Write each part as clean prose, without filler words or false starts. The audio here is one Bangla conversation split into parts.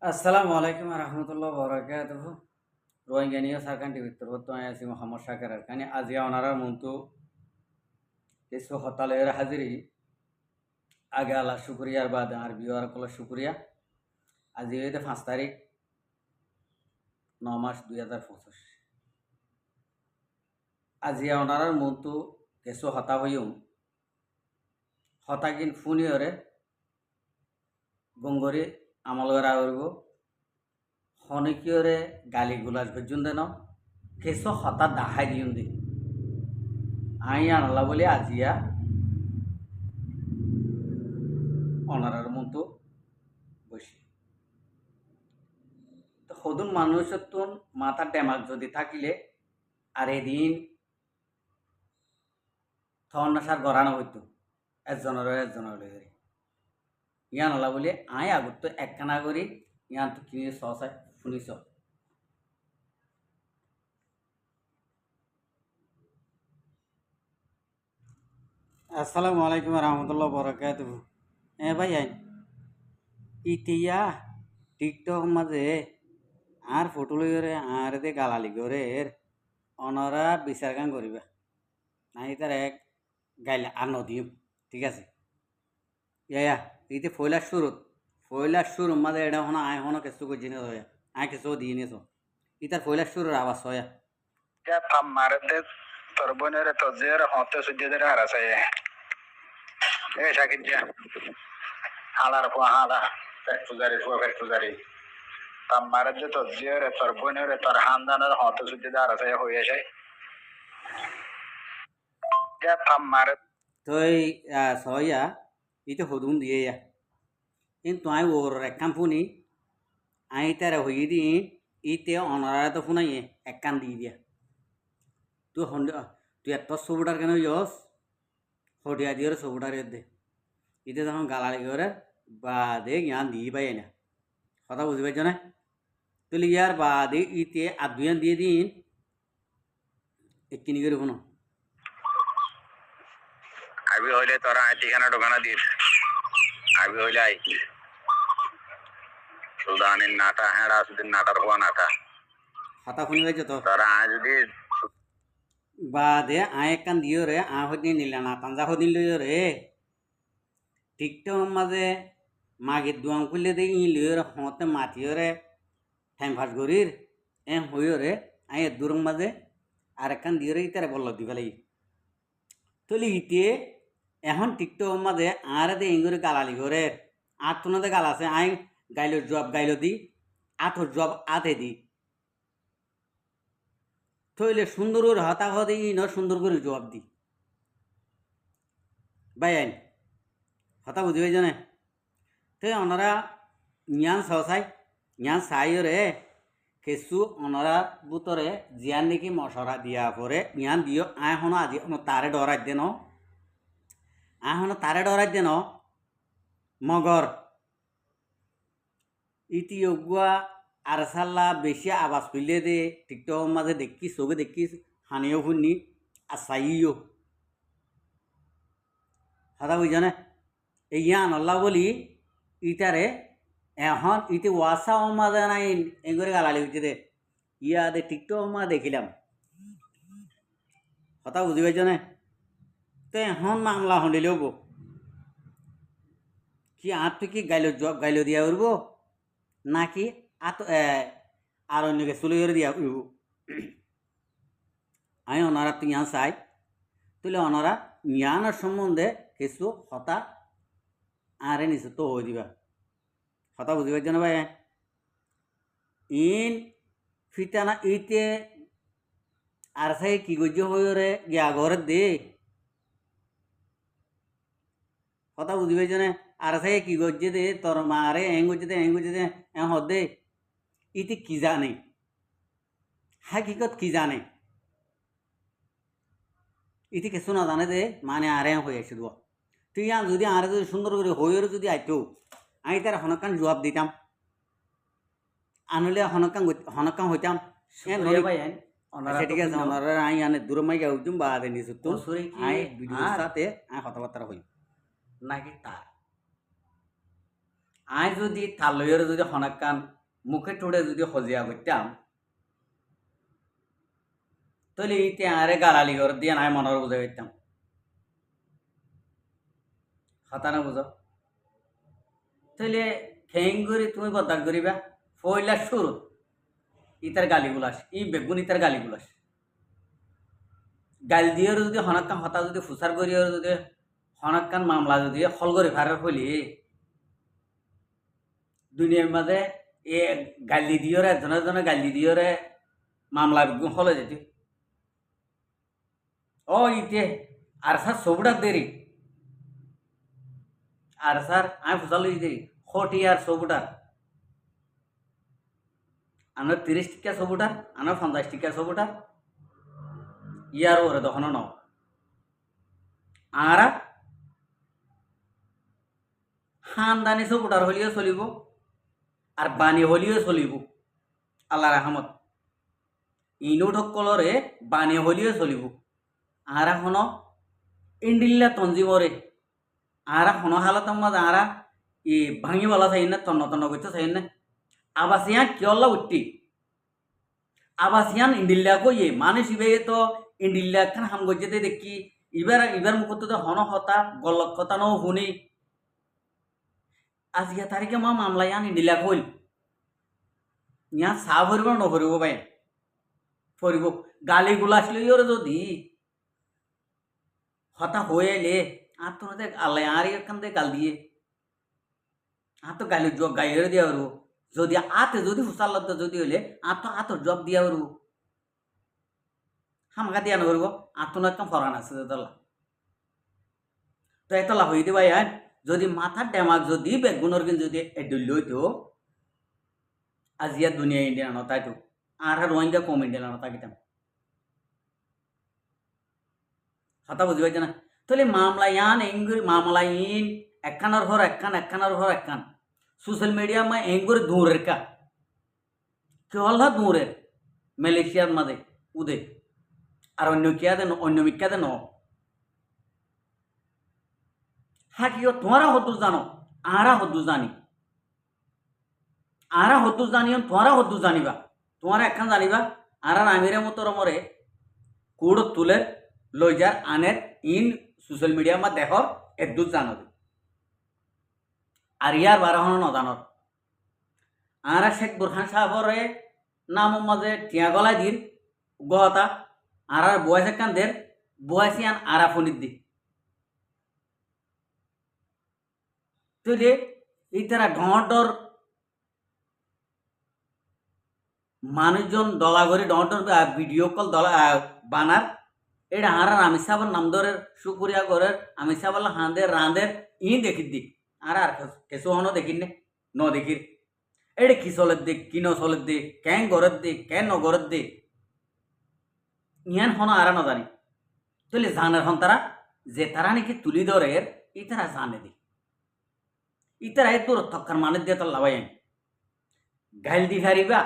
আসসালামু আলাইকুম রহমতুল্লাহ বরকাতুহ রোহিঙ্গা নিয়ে সারকান টিভি বর্তমানে আছি মোহাম্মদ শাকের আরকানি আজিয়া ওনারার মন্তু কিছু হতালের হাজিরি আগে আল্লাহ শুক্রিয়ার বাদ আর বিওয়ার কল শুক্রিয়া আজি হইতে 5 তারিখ 9 মাস 2025 আজিয়া ওনারার মন্তু কিছু হতা হইম হতাকিন ফুনিয়রে গঙ্গরি আমল করা করব হনিকিয়রে গালি গুলাজ পর্যন্ত ন কিছু হতা দাহাই দিউন দি আই আনলা বলে আজিয়া অনারার মতো বসি তো সদুন মানুষের তো মাথা ডেমাক যদি থাকিলে আর এদিন থন নাসার গড়ানো হইতো একজনের লগে ইয়ান হলা বলে আই আগত তো একখানা করি ইয়ান তো কিনে সসাই শুনিছ। আসসালামু আলাইকুম রহমতুল্লাহ বরকাতুহু ভাই আইন ইতিয়া টিকটক মাঝে আর ফটো লইরে আর দে গালালি করে অনরা বিচার কাম করিবা নাই তার এক গাইলে আর নদীম ঠিক আছে ইয়া ইতে ফয়লার শুরু মাঝে এটা হনো আয় হনো কিছু করে জিনিস হয় আয় কিছু দিয়ে নিস ইতার ফয়লার শুরুর আওয়াজ হয় মারতে তোর বোনের তো যে হতে সুযোগের হারাছে এ সাকিব যা হালার পো হালা ফ্যাক্টরি তাম মারতে তো যে তোর বোনের তোর হান্দানের হতে সুযোগের হারাছে হয়েছে যা থাম মারে তই সয়া ইতে হদুন দিয়ে কিন্তু আই ওর একখান ফুনি আই তার হই দি ইতে অনরা তো ফুনাই একখান দিয়ে দিয়া তুই এত সবুটার কেন ইয়স হটিয়া দিয়ে সবুটার দে ইতে যখন গালালি করে বাদে জ্ঞান দিয়ে পাই না কথা বুঝি পাইছ না তুই ইয়ার বাদে ইতে আদুয়ান দিয়ে দিন এক্ষিনি করে কোনো আবি হইলে তোরা আই ঠিকানা ঢোকানা দিস আবি হইলে আই সুদানের নাটা হ্যাঁ রাসুদ্দিন নাটার হওয়া নাটা কথা শুনি পাইছ তো তোরা আই যদি বাদে আয় একখান দিও রে আ হদিন নিলে না তাঞ্জা হদিন লইও রে টিকটক মাঝে মাগের দুয়াং খুললে দেখি লিও রে হতে মাতিও রে টাইম পাস করির হইও রে আয় দূরং মাঝে আর একখান দিও রে ইতারে বলল দি ফেলাই তলি ইতে এখন টিকটক মাঝে আর দে ইঙ্গুরে গালালি করে আর তোনাতে গাল আছে আই গাইলো জব গাইলো দি আথর জব আতে দি থইলে সুন্দর করে হতা হতে ই ন সুন্দর করে জবাব দি বাই আইন হতা বুঝি পাইছ না তো ওনারা ইয়ান সসাই ইয়ান সাইও রে কেসু ওনারা বুতরে জিয়ান নাকি মশলা দিয়া পরে ইয়ান দিও আয় হনো আজি তারে ডরাই দেন আয় হনো তারে ডরাই দেন মগর ইতি অগুয়া আর সাল্লা বেশি আওয়াজ করলে দে টিকটক মাঝে দেখি চোখে দেখি হানিও শুনি আর চাইও কথা বুঝছ না এই ইয়ান আল্লাহ বলি ইটারে এখন ইতি ওয়াসা মাঝে নাই এগুলো গালালি হইতে দে দে টিকটক মা দেখিলাম কথা বুঝি পাইছ না তো এখন মামলা শুনিলেও গো কি আর তুই কি গাইলো দিয়া উঠব নাকি আর অন্যকে চুলি করে দিয়া উঠব আমি ওনারা তুই ইয়ান চাই তুলে ওনারা ইয়ানোর সম্বন্ধে কিছু হতা আরে নিচে তো হয়ে দিবা কথা বুঝি পারছ না ভাই ইন ফিতানা ইতে আর সাই কি গজ্য হয়ে রে গিয়া ঘরে দে কথা বুঝি পাইছ না আর সাই কি গজ্জে দে তোর মারে গজ্জে দে হদে ইতি কি জানে হাকিকত কি জানে ইতি কিছু না জানে দে মানে আরে হয়ে আসে দেব তুই যদি আরে যদি সুন্দর করে হয়ে যদি আইতো আমি তার হনকান জবাব দিতাম আনলে হনকান হইতাম ঠিক আছে ওনারা আই আনে দূর মাই উঠুম বা আদে নিচু তো আই ভিডিওর সাথে আই কথাবার্তা হই নাকি তার আই যদি তালইয়ের যদি হনাক্কান মুখে টুড়ে যদি সজিয়া করতাম তাহলে ইতে আরে গালালি করে দিয়ে নাই মনের বুঝে পাইতাম কথা না বুঝো তাহলে খেং করে তুমি বদার করিবা পয়লা শুরু ইতার গালিগুলাস ই বেগুন ইতার গালিগুলাস গাল দিয়ে যদি হনাক্কান হতা যদি ফুসার করিও যদি হনাক্কান মামলা যদি হল করে ফারার হইলে দুনিয়ার মাঝে এ গালি দিওরে জনে জনে গালি দিওরে মামলা বেগুন হলে যেত ও ইতে আর স্যার সবুটার দেরি আর স্যার আমি ফুসালো দেরি খটি আর সবুটার আমরা 30 টিকা সবুটার আমরা 50 টিকা সবুটার ইয়ার ওরে তখনও ন আরা খানদানি সবুটার হলিও চলিব আর বাণী হলিও চলিব আল্লাহ রাহমত ইনো ঠকলরে বাণী হলিও চলিব আরা হন ইন্ডিল্লা তঞ্জিবরে আরা হন হালত মাঝে আরা ই ভাঙিওয়ালা চাই না তন্ন তন্ন করতে চাই না আবাসিয়ান কিয়ল্লা উঠতি আবাসিয়ান ইন্ডিল্লা কইয়ে মানুষ ইবে তো ইন্ডিল্লা খান হাম গজ্জেতে দেখি ইবার ইবার মুখত তো হন হতা গল্লত কথা ন শুনি আজিয়া তারিখে মা মামলা ইয়ান ইন্ডিল্লা কইল ইয়া চা ভরিব নভরিব পাই ফরিব গালি গুলাস লইর যদি হতা হয়ে এলে আর তো আল্লাহ আর এখান থেকে গাল দিয়ে আর তো গালি গাইয়ের দিয়া হরু যদি আতে যদি হুসাল যদি হইলে আর তো আতর জব দিয়া হরু হামকা দিয়া নকরিব আর তো একদম ফরান আছে তোলা তো এতলা হয়ে দিবা ইয়ান যদি মাথার ডেমাক যদি বেগুনের কিন্তু যদি এডুল হইতো আজিয়া দুনিয়া ইন্ডিয়ান তাই তো আর রোহিঙ্গা কম ইন্ডিয়ান তাকিতাম কথা বুঝি পাইছে না তাহলে মামলা ইয়ান এঙ্গুরি মামলা ইন একখানার ঘর একখান একখানার ঘর একখান সোশ্যাল মিডিয়া মা এঙ্গুরি দূরের কা কেহল্লা দূরের মালয়েশিয়ার মাঝে উদে আর অন্য কিয়াদে অন্য মিক্কাদে ন হাকিও তোমারা হদ্দু জানো আরা হদ্দু জানি আরা হদ্দু জানিও তোমারা হদ্দু জানিবা তোমারা একখান জানিবা আরা আমিরে মতো রমরে কুড় তুলে লই যার আনের ইন সোশ্যাল মিডিয়া মা দেখর এদুত জানবে আর ইয়ার বারহন নজানর আরা শেখ বুরহান সাহেবরে নাম মাঝে টিয়া গলায় দির গহতা আর বয়স একখান দের বয়সি আন আরা ফনির দি তুই এই তারা ডর মানুষজন দলা করে ডর ভিডিও কল দলা বানার এটা হারার আমি সাবার নাম ধরে সুপুরিয়া করে আমি সাবার হাঁদের রাঁধের ই দেখি দি আর কেসু হনো দেখির নে ন দেখির এটা কি চলের দিক কি ন চলের দিক কেন ঘরের দিক কেন ন ঘরের দিক ইয়ান হনো আর ন জানি তুলি জানের হন তারা যে তারা নাকি তুলি ধরে ই তারা জানে দি ই তারা এত তক্কার মানে দিয়ে তোর লাভাই গাইল দি হারিবা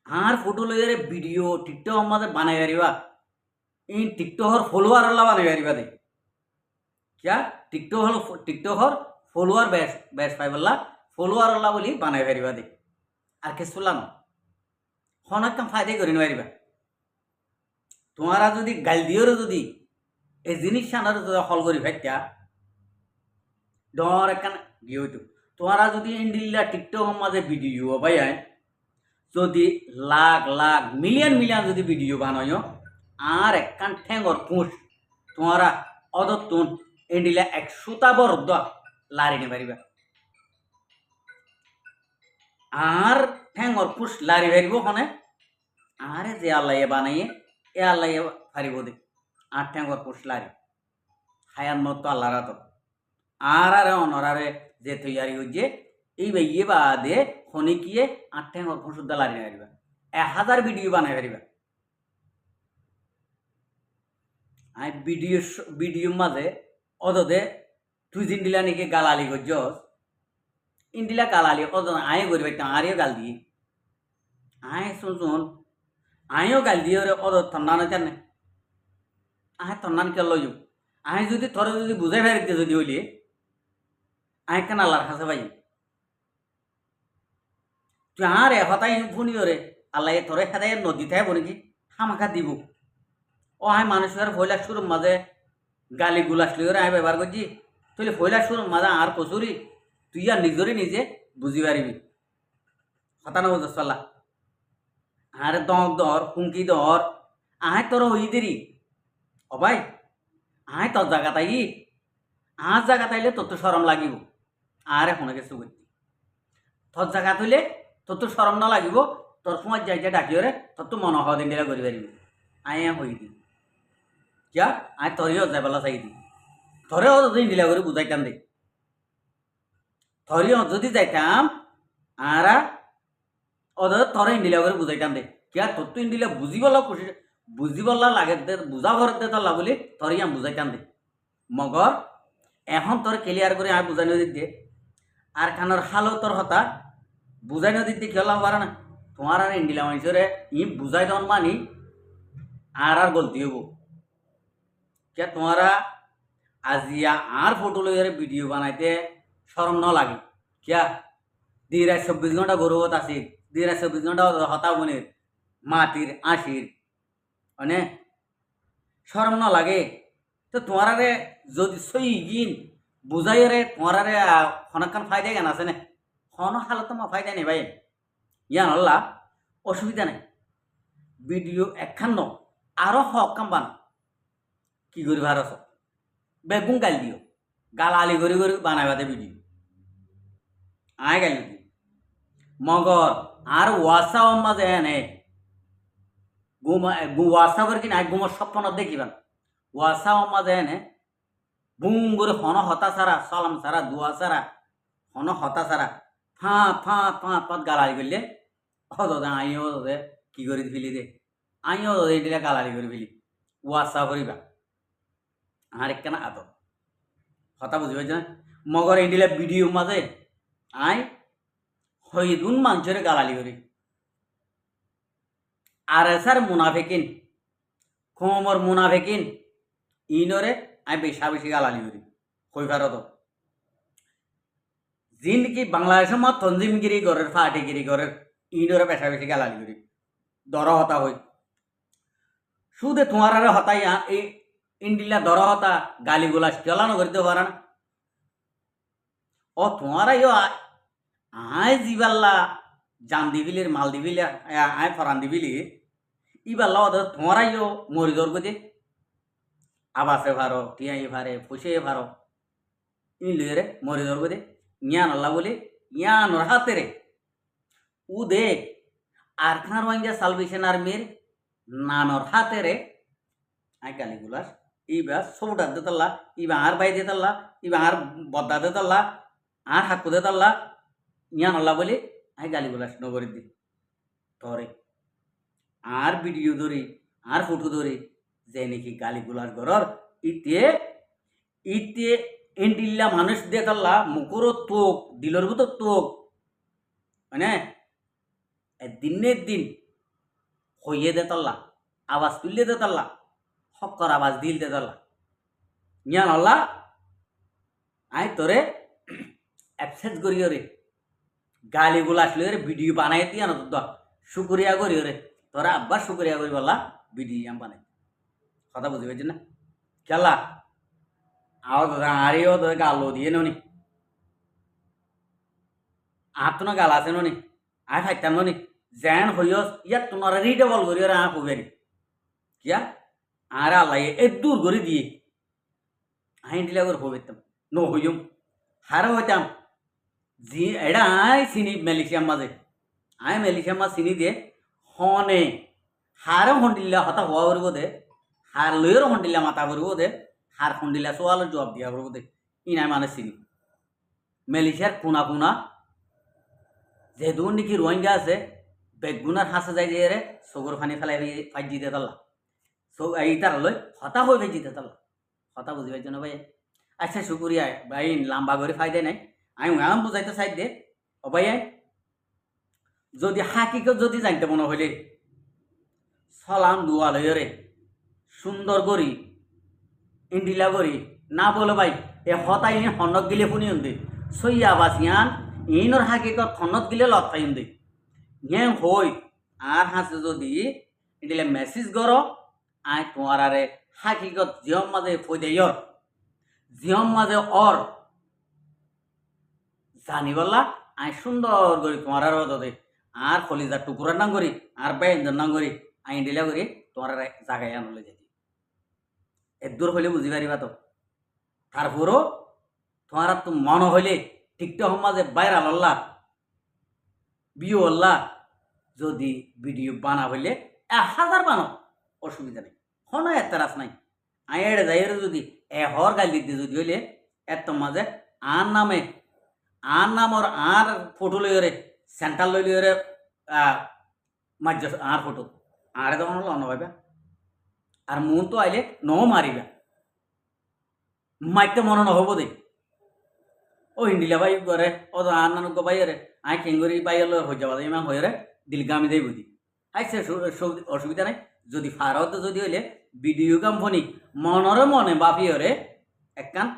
আর ফটো লইয়ারে ভিডিও টিকটক আমাদের বানাই হারিবা इन टिकटॉकर फॉलोअर अल्लाह बाने यारी बादे क्या टिकटॉकर फॉलोअर बैस पाई बल्ला फॉलोअर अल्लाह बोली बाने यारी बादे আর কে শুনলাম অনেক কাম ফায়দাই করি নারিবা তোমারা যদি গাল দিওর যদি এই জিনিস আনার যদি হল করি ভাইতা ডর একখান গিয়ে হইতো তোমারা যদি ইন্ডিল্লা টিকটক মাঝে ভিডিও পাই যদি লাখ লাখ মিলিয়ন মিলিয়ন যদি ভিডিও বানায় আর একখান ঠেঙ্গর পুষ তোমারা অদত্তুন এন্ডিলা 100টা বরদ লারি নে পারিবা আর ঠেঙ্গর পুষ লারি পারিব হনে আরে যে আল্লাহ বানাইয়ে এ আল্লাহ পারিব দে আর ঠেঙ্গর পুষ লারি হায়ার মত আল্লাহ রাত আর আরে অনরারে যে তৈয়ারি হইছে এই বাইয়ে বাদে হনে কিয়ে আর ঠেঙ্গর পুষ লারি নে পারিবা 1000 ভিডিও বানাই পারিবা আই ভিডিও মাঝে অদে তুই ইন্ডিলা নাকি গালালি গজ্জস ইন্ডিলা গালালি অদ আয় করি পাইতাম আরিও গাল দিয়ে আয় শুন আইও গাল দিয়ে ওরে অদ থন্ডানো জানে আয় থন্ডান কে লই আয় যদি থরে যদি বুঝাই ফেরিতে যদি হইলে আয় কেন আল্লাহর কাছে পাই তুই আর হতাই ফুনি ওরে আল্লাহ তোরে হেদায় নদীতে বলে কি হামাখা দিব ও আয় মানুষের ফয়লা শুরুর মাঝে গালি গুলাস লিওরে আয় ব্যবহার করছি তুই ফয়লা শুরুর মাঝে আর কচুরি তুই আর নিজরে নিজে বুঝি পারিবি হতা না বুঝস পাল্লা আর দক দর হুমকি দর আয় তোর হই দেরি ও ভাই আয় তোর জায়গা তাই আর জায়গা তাইলে তোর তো সরম লাগিব আর এখন কিছু করছি তোর জায়গা থইলে তোর তো সরম না লাগিব তোর সময় যাই যাই ডাকিওরে তোর তো মনে হওয়া দিন করি পারিবি আয় হই দি কিয়া আয় তোরেও যাই পেলা চাই দি তোরেও যদি ইন্ডিলা করে বুঝাইতাম দে তোরেও যদি যাইতাম আর ওদের তোরে ইন্ডিলা করে বুঝাইতাম দে কিয়া তোর তো ইন্ডিলা বুঝিবলা খুশি বুঝিবলা লাগে দে বুঝা ঘর দে তোলা বলি তোরে আমি বুঝাইতাম দে মগর এখন তোর ক্লিয়ার করে আমি বুঝাই নদীর দে আর কানোর হালো তোর হতা বুঝাই নদীর দিয়ে খেলাম পারে না তোমার আর ইন্ডিলা মানুষরে ই বুঝাই দন মানি আর গলতি হব কে তোমারা আজিয়া আর ফটো লইয়ারে ভিডিও বানাইতে শরম ন লাগে কিয়া 24 ঘন্টা গৌরবত আছে 24 ঘন্টা হতা বনের মাটির আশির মানে শরম ন লাগে তো তোমারে যদি সই গিন বুঝাইরে তোমারে অনেকক্ষণ ফায়দা কেন আছে না হন হালত তোমার ফায়দা নেই ভাই ইয়ান আল্লাহ অসুবিধা নেই ভিডিও একখান ন আরো হক কাম বানা কি করি ভারস বেগুন গাল দিও গাল আলি করে করে বানাইবাতে ভিডিও আয় গাল দিও মগর আর ওয়াসাও মাঝে এনে ওয়াসা করে কিনা গুমর স্বপ্ন দেখিবান ওয়াসাও মাঝে এনে বুম করে হন হতা সারা সালাম সারা দুয়া সারা হন হতা সারা ফা ফা ফা পাত গালালি করলে ও দাদা আইও দাদা কি করে ফেলি দে আইও দাদা এটা গালালি করে ফেলি ওয়াসা করিবা আর একখানা আদর কথা বুঝি পাইছ না মগর এডিলা ভিডিও মাঝে আই হইদুন মানুষের গালালি করি আর এসার মুনাফেকিন কোমর মুনাফেকিন ইনরে আমি বেশা বেশি গালালি করি হই ভারত জিনকি বাংলাদেশের মত তঞ্জিমগিরি গড়ের ফাটিগিরি গড়ের ইনরে বেশা বেশি গালালি করি দর হতা হই শুধু তোমার আর হতাই এই ইন্ডিলা দর হতা গালিগুলা চলানো করতে পারে না ও তোমার আয় জিবাল্লা জান দিবিলির মাল দিবিলি আয় ফরান দিবিলি ইবাল্লা ওদের তোমার মরি দর গতি আবাসে ভারো টিয়াই ভারে ফুসে ভারো ইলে মরি দর গতি ইয়ান আল্লাহ বলি ইয়ান হাতে রে উ দেখ আর খান রোহিঙ্গা সালভেশন আর্মির নানর হাতে রে I গালিগুলাস Iba সবুটা দেতাল্লা Iba R by দেতাল্লা ইবা আর বদ্দা দেতাল্লা আর হাকু দেতাল্লা ইয়ান আল্লাহ বলি আই গালিগুলাস নগরী দি তরে আর ভিডিও ধরি আর ফটো ধরি যে নাকি গালিগুলাস গরর ইতে ইতে ইন্ডিল্লা মানুষ দেতাল্লা মুখরও তোক দিলর ভিতর তোক মানে দিনের দিন হইয়ে দেতাল্লা আওয়াজ তুললে দেতাল্লা হকর আওয়াজ দিল দেতাল্লা ইয়ান আল্লাহ আই তোরে অ্যাপসেস করিও রে গালিগুলা আসলে রে ভিডিও বানাই দিয়া না তোর শুক্রিয়া করিও রে তোরা আব্বার শুক্রিয়া করি বললা ভিডিও আমি বানাই কথা বুঝি পাইছি না খেলা আরেও তোর গালো দিয়ে নি আর তো না গাল আছে নি আয় ফাইতাম নি জ্যান হইস ইয়ার তোমার রিডেবল করি রে আ কবেরি কিয়া আর আল্লাহ এ দূর করে দিয়ে আইন দিলা করে হইতাম নো হইম হারে হইতাম জি এটা আয় চিনি মেলিশিয়াম মাঝে আয় মেলিশিয়াম মাছ চিনি দিয়ে হনে হারে হন্ডিল্লা হতা হওয়া করব দে হার লইয়ের হন্ডিল্লা মাথা করব দে হার হন্ডিল্লা সোয়ালের জবাব দিয়া করব দে ইনাই মানে চিনি মেলিশিয়ার কোনা কোনা যে দূর নাকি রোহিঙ্গা আছে বেগুনার হাসে যাই যে রে চকুর ফানি ফেলাই ফাইজি দিয়ে তাল্লা এই তার লই হতা হয়ে ভেজি দিয়ে তাল্লা হতা বুঝি পাইছ না ভাই আচ্ছা শুকুরিয়া ভাই লাম্বা করে ফায়দা নাই আমি আম বুঝাইতে চাই দে ও ভাই যদি হাকিকে যদি জানতে মনে হইলে সালাম দুয়া লইরে সুন্দর করি ইন্ডিলা করি না বলে ভাই এ হতাই হনক গিলে শুনি উন্দে সইয়া বাসিয়ান ইনর হাকিকত হনত গিলে লতাই উন্দে হ্যাঁ হই আর হাসে যদি এটিলে মেসেজ করো আই তোমার আরে হাকিগত জিয়ম মাঝে ফইদেয়র জিয়ম মাঝে অর জানি বললা আই সুন্দর করে তোমার আর দে আর কলিজার টুকুরার নাম করি আর বেঞ্জর নাম করি আইন ডিলা করি তোমার জায়গায় আনলে যাই এদূর হইলে বুঝি পারিবা তো তারপরও তোমার তো মন হইলে টিকটক মাঝে বাইরা লল্লা বিয়ে হল্লা যদি ভিডিও বানা হইলে 1000 বানো অসুবিধা নেই কোনো এতরাস নাই আই এড়ে যাই যদি হর গাল দিতে যদি হইলে এত মাঝে আর নাম ওর আর ফটো লইরে সেন্টার লইরে মার্য আর ফটো আরে তখন হলো অন্য ভাইবা আর মন তো আইলে ন মারিবা মাইতে মনে নহব দে ও হিন্দিলা ভাই করে ও তো আর নানুক ভাই রে আই খেঙ্গুরি ভাই হলো হয়ে যাবা ইমান হয়ে রে দিলগামি দেই বুঝি আইসে অসুবিধা নাই যদি ফারত যদি হইলে ভিডিও কোম্পানি মনরে মনে বাপি হরে একখান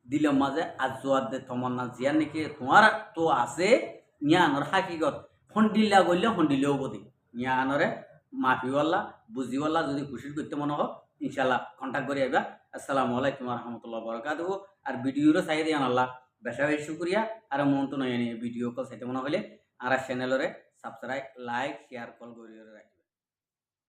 দিল মাঝে আজোয়ার দে তমন্না জিয়ার নাকি তোমার তো আছে নিয়ানোর হাকিগত হন্ডিল্লা করলে হন্ডিলেও বোধে নিয়ানরে মাফিওয়াল্লা বুঝিওয়াল্লা যদি খুশি করতে মনে হোক ইনশাল্লাহ কন্ট্যাক্ট করে আইবা। আসসালামু আলাইকুম রহমতুল্লাহ বরকাতুহু। আর ভিডিওরও চাই দিয়ে আল্লাহ বেশা বেশি শুক্রিয়া আর মন তো নয় ভিডিও কল চাইতে মনে হলে আর চ্যানেলরে সাবস্ক্রাইব লাইক শেয়ার কল করে রাখি।